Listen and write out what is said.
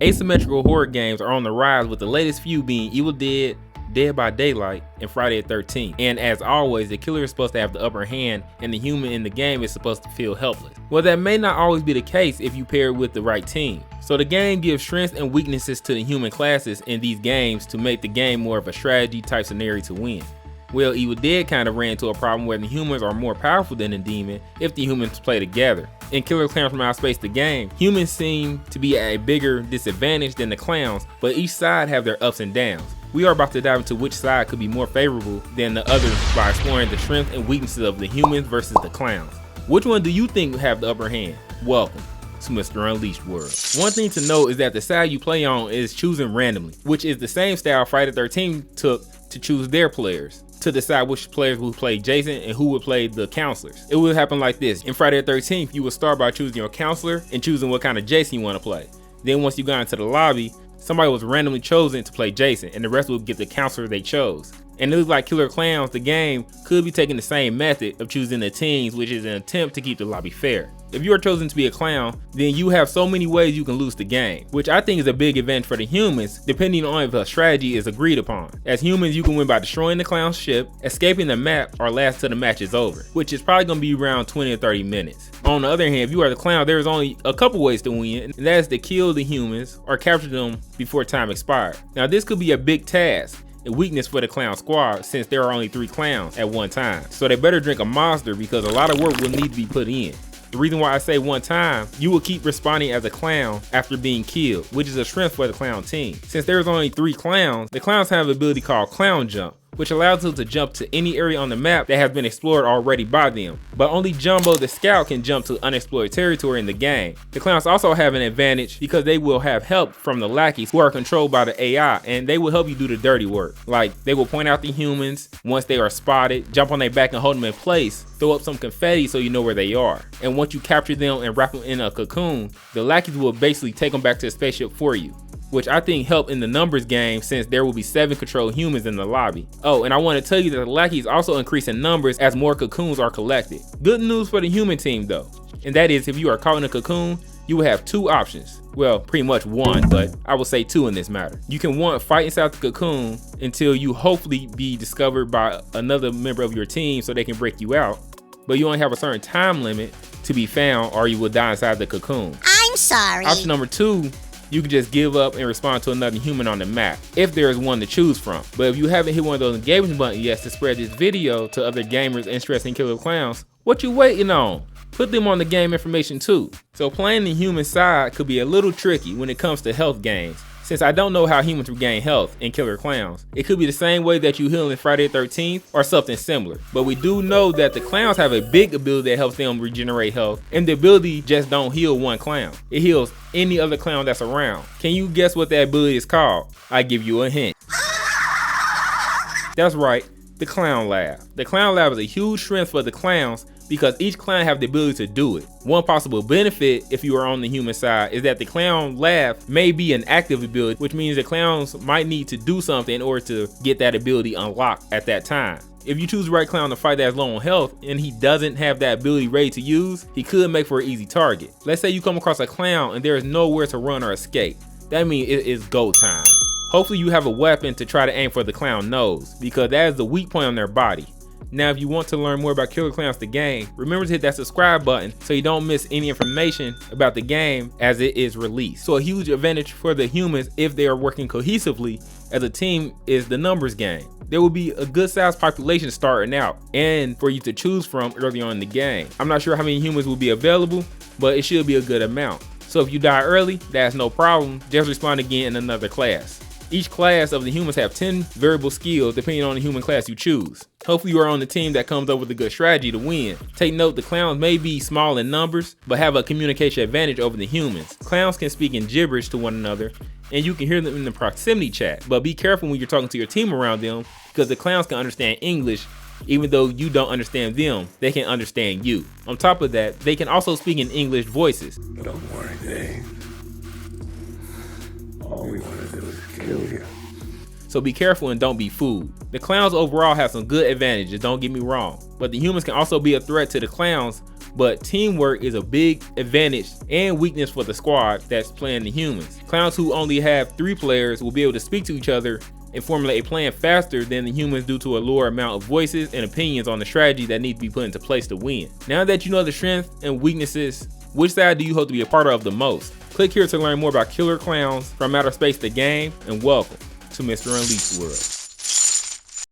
Asymmetrical horror games are on the rise, with the latest few being Evil Dead, Dead by Daylight, and Friday the 13th. And as always, the killer is supposed to have the upper hand and the human in the game is supposed to feel helpless. Well, that may not always be the case if you pair it with the right team. So the game gives strengths and weaknesses to the human classes in these games to make the game more of a strategy type scenario to win. Well, Evil Dead kind of ran into a problem where the humans are more powerful than the demon if the humans play together. In Killer Klowns from Outer Space the game, humans seem to be at a bigger disadvantage than the clowns, but each side have their ups and downs. We are about to dive into which side could be more favorable than the others by exploring the strengths and weaknesses of the humans versus the clowns. Which one do you think have the upper hand? Welcome to Mr. Unleashed World. One thing to note is that the side you play on is chosen randomly, which is the same style Friday the 13th took to choose their players, to decide which players would play Jason and who would play the counselors. It would happen like this. In Friday the 13th, you would start by choosing your counselor and choosing what kind of Jason you want to play. Then once you got into the lobby, somebody was randomly chosen to play Jason and the rest would get the counselor they chose. And it looks like Killer Klowns, the game, could be taking the same method of choosing the teams, which is an attempt to keep the lobby fair. If you are chosen to be a clown, then you have so many ways you can lose the game, which I think is a big advantage for the humans, depending on if a strategy is agreed upon. As humans, you can win by destroying the clown's ship, escaping the map, or last till the match is over, which is probably going to be around 20 or 30 minutes. On the other hand, if you are the clown, there is only a couple ways to win, and that is to kill the humans or capture them before time expired. Now this could be a big task, a weakness for the clown squad since there are only 3 clowns at one time. So they better drink a monster because a lot of work will need to be put in. The reason why I say one time, you will keep responding as a clown after being killed, which is a strength for the clown team. Since there's only 3 clowns, the clowns have an ability called Clown Jump, which allows them to jump to any area on the map that has been explored already by them. But only Jumbo the Scout can jump to unexplored territory in the game. The clowns also have an advantage because they will have help from the lackeys who are controlled by the AI, and they will help you do the dirty work. Like, they will point out the humans once they are spotted, jump on their back and hold them in place, throw up some confetti so you know where they are. And once you capture them and wrap them in a cocoon, the lackeys will basically take them back to the spaceship for you, which I think help in the numbers game since there will be 7 controlled humans in the lobby. Oh, and I want to tell you that the lackeys also increase in numbers as more cocoons are collected. Good news for the human team though, and that is if you are caught in a cocoon, you will have 2 options. Well, pretty much 1, but I will say 2 in this matter. You can 1, fight inside the cocoon until you hopefully be discovered by another member of your team so they can break you out, but you only have a certain time limit to be found or you will die inside the cocoon. I'm sorry. Option number 2, you can just give up and respond to another human on the map, if there is one to choose from. But if you haven't hit one of those engagement buttons yet to spread this video to other gamers interested in Killer Klowns, what you waiting on? Put them on the game information too. So playing the human side could be a little tricky when it comes to health gains, since I don't know how humans regain health in Killer Klowns. It could be the same way that you heal in Friday the 13th or something similar. But we do know that the clowns have a big ability that helps them regenerate health, and the ability just don't heal one clown. It heals any other clown that's around. Can you guess what that ability is called? I give you a hint. That's right, the Clown Laugh. The Clown Laugh is a huge strength for the clowns because each clown have the ability to do it. One possible benefit if you are on the human side is that the Clown Laugh may be an active ability, which means the clowns might need to do something in order to get that ability unlocked at that time. If you choose the right clown to fight that's low on health and he doesn't have that ability ready to use, he could make for an easy target. Let's say you come across a clown and there is nowhere to run or escape. That means it is go time. Hopefully you have a weapon to try to aim for the clown nose, because that is the weak point on their body. Now, if you want to learn more about Killer Klowns the game, remember to hit that subscribe button so you don't miss any information about the game as it is released. So a huge advantage for the humans if they are working cohesively as a team is the numbers game. There will be a good sized population starting out and for you to choose from early on in the game. I'm not sure how many humans will be available, but it should be a good amount. So if you die early, that's no problem, just respawn again in another class. Each class of the humans have 10 variable skills depending on the human class you choose. Hopefully you are on the team that comes up with a good strategy to win. Take note, the clowns may be small in numbers, but have a communication advantage over the humans. Clowns can speak in gibberish to one another, and you can hear them in the proximity chat, but be careful when you're talking to your team around them, because the clowns can understand English. Even though you don't understand them, they can understand you. On top of that, they can also speak in English voices. Don't worry, Dave. All we want to do is kill you. So be careful and don't be fooled. The clowns overall have some good advantages, don't get me wrong, but the humans can also be a threat to the clowns but teamwork is a big advantage and weakness for the squad that's playing the humans. Clowns who only have 3 players will be able to speak to each other and formulate a plan faster than the humans due to a lower amount of voices and opinions on the strategy that need to be put into place to win. Now that you know the strengths and weaknesses, which side do you hope to be a part of the most? Click here to learn more about Killer Klowns from Outer Space the game, and welcome to Mr. Unleashed World.